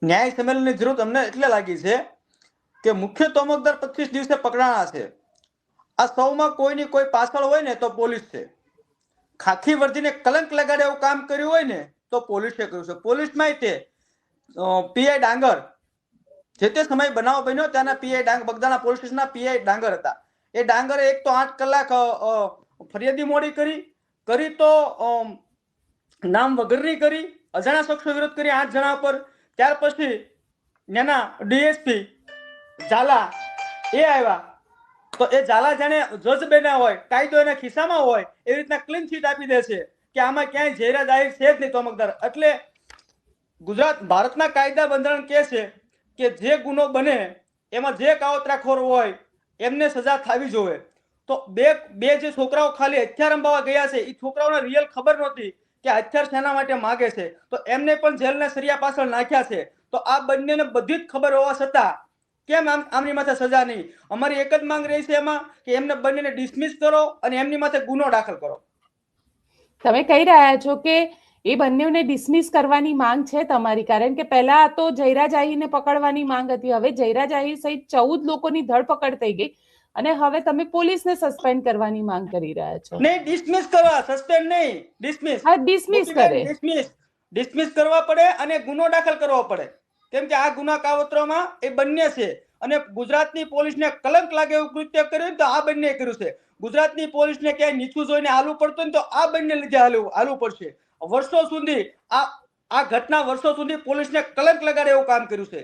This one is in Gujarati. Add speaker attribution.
Speaker 1: ન્યાય સંમેલનની જરૂર અમને એટલે લાગી છે કે મુખ્ય તોમકદાર 25 દિવસે પકડાણા છે. આ સૌમાં કોઈની કોઈ પાછળ હોય ને તો પોલીસ છે. ખાખી વર્દીને કલંક લગાડે એવું કામ કર્યું હોય ને તો પોલીસે કર્યું છે. પોલીસમાં તે પીઆઈ ડાંગર, જે તે સમય બનાવ બન્યો ત્યાંના પીઆઈ ડાંગર, બગદાણા પોલીસ સ્ટેશનના પીઆઈ ડાંગર હતા. એ ડાંગરે એક તો 8 કલાક ફરિયાદી મોડી કરી તો નામ વગરની કરી, અજાણા શખ્સો વિરોધ કરી 8 જણા પર. ત્યાર પછી ત્યાંના ડીએસપી ઝાલા એ આવ્યા તો એ ઝાલા જાણે જજ બન્યા હોય, કાયદો એના ખિસ્સામાં હોય એવી રીતના ક્લીન ચીટ આપી દે છે કે આમાં ક્યાંય ઝેરા જાહેર છે જ નહીં તોમકદાર. એટલે ગુજરાત ભારતના કાયદા બંધારણ કહે છે કે જે ગુનો બને એમાં જે કાવતરાખોર હોય એમને સજા થવી જોઈએ. તો બે જે છોકરાઓ ખાલી હથિયાર અંબાવા ગયા છે એ છોકરાઓને રિયલ ખબર નહોતી કે હથિયાર શેના માટે માગે છે, તો એમને પણ જેલના સરિયા પાછળ નાખ્યા છે. તો આ બંનેને બધી જ ખબર હોવા છતાં કેમ આમની માથે સજા નહીં? અમારી એક જ માંગ રહી છે એમાં કે એમને બંનેને ડિસમિસ કરો અને એમની માથે ગુનો દાખલ કરો.
Speaker 2: તમે કહી રહ્યા છો કે એ બંનેને ડિસમિસ કરવાની માંગ છે તમારી, કારણ કે પહેલા તો જયરા જાહીને પકડવાની માંગ હતી, હવે જયરા જાહી સહિત 14 લોકોની ધરપકડ થઈ ગઈ અને હવે તમે પોલીસને સસ્પેન્ડ કરવાની માંગ કરી રહ્યા છો.
Speaker 1: નહીં, ડિસમિસ કરવા, સસ્પેન્ડ નહીં, ડિસમિસ.
Speaker 2: હા, ડિસમિસ કરે.
Speaker 1: ડિસમિસ કરવા પડે અને ગુનો દાખલ કરવો પડે, કેમ કે આ ગુના કાવતરામાં એ બંને છે અને ગુજરાતની પોલીસને કલંક લાગે એવું કૃત્ય કર્યું તો આ બંને કર્યું છે. ગુજરાતની પોલીસને ક્યાંય નીચું જોઈને હાલવું પડતું ને તો આ બંને લીધે હાલવું પડશે. વર્ષો સુધી આ ઘટના વર્ષો સુધી પોલીસને કલંક લગાડે એવું કામ કર્યું છે.